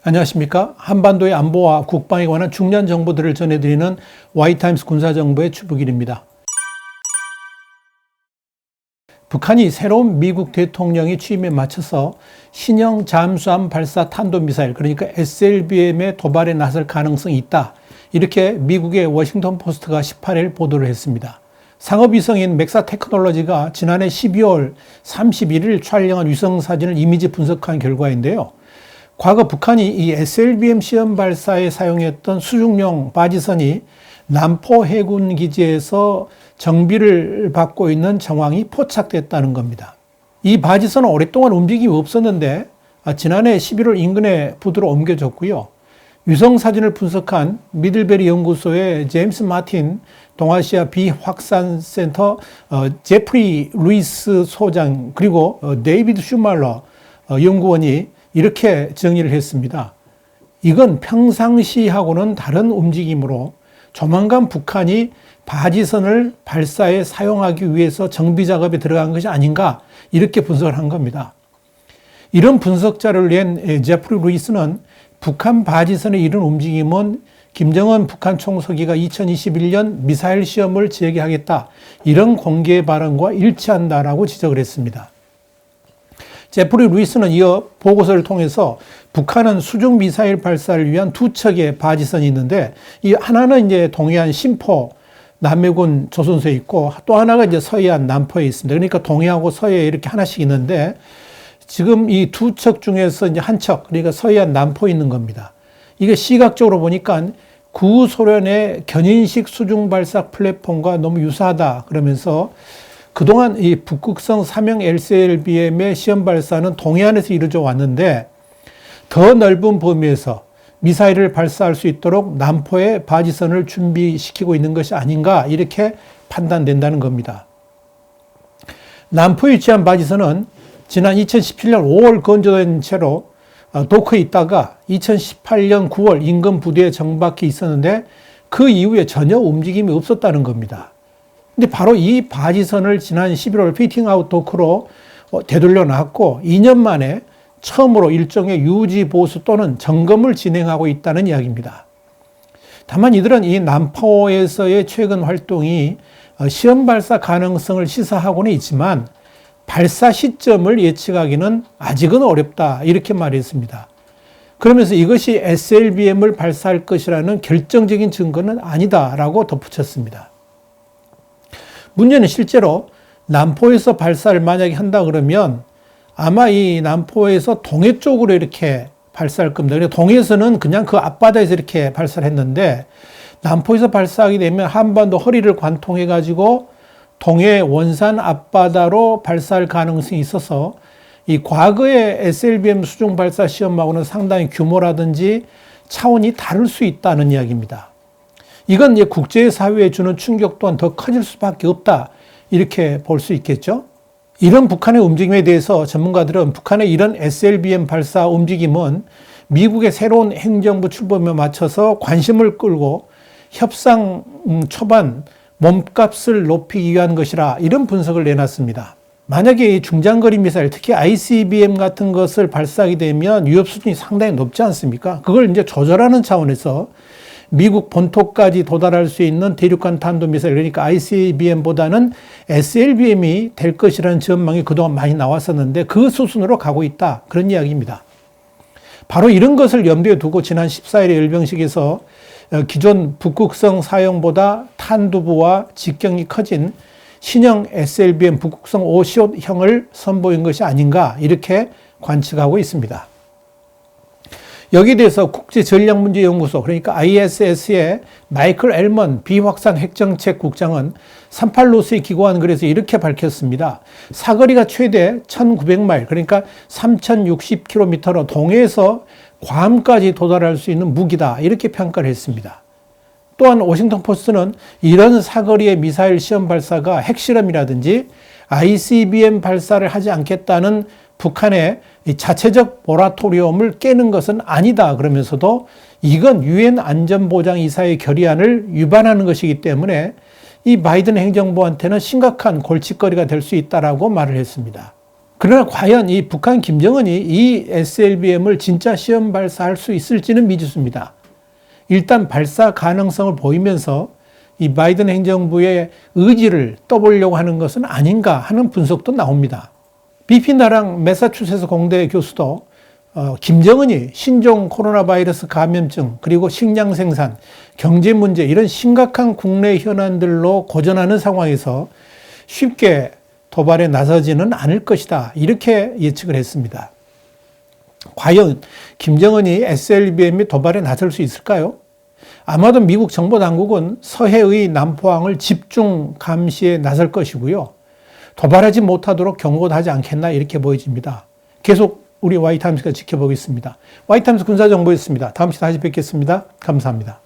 안녕하십니까? 한반도의 안보와 국방에 관한 중요한 정보들을 전해드리는 Y타임스 군사정보의 주북일입니다. 북한이 새로운 미국 대통령이 취임에 맞춰서 신형 잠수함 발사 탄도미사일, 그러니까 SLBM의 도발에 나설 가능성이 있다. 이렇게 미국의 워싱턴 포스트가 18일 보도를 했습니다. 상업위성인 맥사 테크놀로지가 지난해 12월 31일 촬영한 위성사진을 이미지 분석한 결과인데요. 과거 북한이 이 SLBM 시험 발사에 사용했던 수중용 바지선이 남포 해군 기지에서 정비를 받고 있는 정황이 포착됐다는 겁니다. 이 바지선은 오랫동안 움직임이 없었는데 지난해 11월 인근의 부두로 옮겨졌고요. 위성 사진을 분석한 미들베리 연구소의 제임스 마틴 동아시아 비확산센터 제프리 루이스 소장 그리고 데이비드 슈말러 연구원이 이렇게 정의를 했습니다. 이건 평상시하고는 다른 움직임으로 조만간 북한이 바지선을 발사에 사용하기 위해서 정비 작업에 들어간 것이 아닌가 이렇게 분석을 한 겁니다. 이런 분석 자료를 낸 제프리 루이스는 북한 바지선의 이런 움직임은 김정은 북한 총서기가 2021년 미사일 시험을 재개하겠다 이런 공개 발언과 일치한다라고 지적을 했습니다. 제프리 루이스는 이어 보고서를 통해서 북한은 수중 미사일 발사를 위한 두 척의 바지선이 있는데 이 하나는 이제 동해안 신포 남해군 조선소에 있고 또 하나가 이제 서해안 남포에 있습니다. 그러니까 동해하고 서해에 이렇게 하나씩 있는데 지금 이 두 척 중에서 이제 한 척, 그러니까 서해안 남포에 있는 겁니다. 이게 시각적으로 보니까 구소련의 견인식 수중 발사 플랫폼과 너무 유사하다 그러면서 그동안 이 북극성 3형 SLBM의 시험 발사는 동해안에서 이루어져 왔는데 더 넓은 범위에서 미사일을 발사할 수 있도록 남포에 바지선을 준비시키고 있는 것이 아닌가 이렇게 판단된다는 겁니다. 남포에 위치한 바지선은 지난 2017년 5월 건조된 채로 도크에 있다가 2018년 9월 인근 부두에 정박해 있었는데 그 이후에 전혀 움직임이 없었다는 겁니다. 근데 바로 이 바지선을 지난 11월 피팅아웃 도크로 되돌려 놨고 2년 만에 처음으로 일종의 유지 보수 또는 점검을 진행하고 있다는 이야기입니다. 다만 이들은 이 남포에서의 최근 활동이 시험 발사 가능성을 시사하고는 있지만 발사 시점을 예측하기는 아직은 어렵다 이렇게 말했습니다. 그러면서 이것이 SLBM을 발사할 것이라는 결정적인 증거는 아니다라고 덧붙였습니다. 문제는 실제로 남포에서 발사를 만약에 한다 그러면 아마 이 남포에서 동해 쪽으로 이렇게 발사할 겁니다. 그래서 동해에서는 그냥 그 앞바다에서 이렇게 발사를 했는데 남포에서 발사하게 되면 한반도 허리를 관통해 가지고 동해 원산 앞바다로 발사할 가능성이 있어서 이 과거의 SLBM 수중 발사 시험하고는 상당히 규모라든지 차원이 다를 수 있다는 이야기입니다. 이건 이제 국제사회에 주는 충격 또한 더 커질 수밖에 없다 이렇게 볼 수 있겠죠. 이런 북한의 움직임에 대해서 전문가들은 북한의 이런 SLBM 발사 움직임은 미국의 새로운 행정부 출범에 맞춰서 관심을 끌고 협상 초반 몸값을 높이기 위한 것이라 이런 분석을 내놨습니다. 만약에 이 중장거리 미사일, 특히 ICBM 같은 것을 발사하게 되면 위협 수준이 상당히 높지 않습니까? 그걸 이제 조절하는 차원에서 미국 본토까지 도달할 수 있는 대륙간 탄도미사일, 그러니까 ICBM보다는 SLBM이 될 것이라는 전망이 그동안 많이 나왔었는데 그 수순으로 가고 있다. 그런 이야기입니다. 바로 이런 것을 염두에 두고 지난 14일에 열병식에서 기존 북극성 사형보다 탄두부와 직경이 커진 신형 SLBM 북극성 5시옷형을 선보인 것이 아닌가 이렇게 관측하고 있습니다. 여기에 대해서 국제전략문제연구소 그러니까 ISS의 마이클 엘먼 비확산 핵정책국장은 38노스에 기고한 글에서 이렇게 밝혔습니다. 사거리가 최대 1900마일 그러니까 3060km로 동해에서 괌까지 도달할 수 있는 무기다 이렇게 평가를 했습니다. 또한 워싱턴 포스트는 이런 사거리의 미사일 시험 발사가 핵실험이라든지 ICBM 발사를 하지 않겠다는 북한의 자체적 모라토리엄을 깨는 것은 아니다 그러면서도 이건 유엔 안전보장이사의 결의안을 위반하는 것이기 때문에 이 바이든 행정부한테는 심각한 골칫거리가 될 수 있다라고 말을 했습니다. 그러나 과연 이 북한 김정은이 이 SLBM을 진짜 시험 발사할 수 있을지는 미지수입니다. 일단 발사 가능성을 보이면서 이 바이든 행정부의 의지를 떠보려고 하는 것은 아닌가 하는 분석도 나옵니다. 비피나랑 매사추세츠 공대 교수도 김정은이 신종 코로나 바이러스 감염증, 그리고 식량 생산, 경제 문제 이런 심각한 국내 현안들로 고전하는 상황에서 쉽게 도발에 나서지는 않을 것이다, 이렇게 예측을 했습니다. 과연 김정은이 SLBM 도발에 나설 수 있을까요? 아마도 미국 정보당국은 서해의 남포항을 집중 감시에 나설 것이고요. 도발하지 못하도록 경고도 하지 않겠나, 이렇게 보여집니다. 계속 우리 Y타임스가 지켜보겠습니다. Y타임스 군사정보였습니다. 다음 시간에 다시 뵙겠습니다. 감사합니다.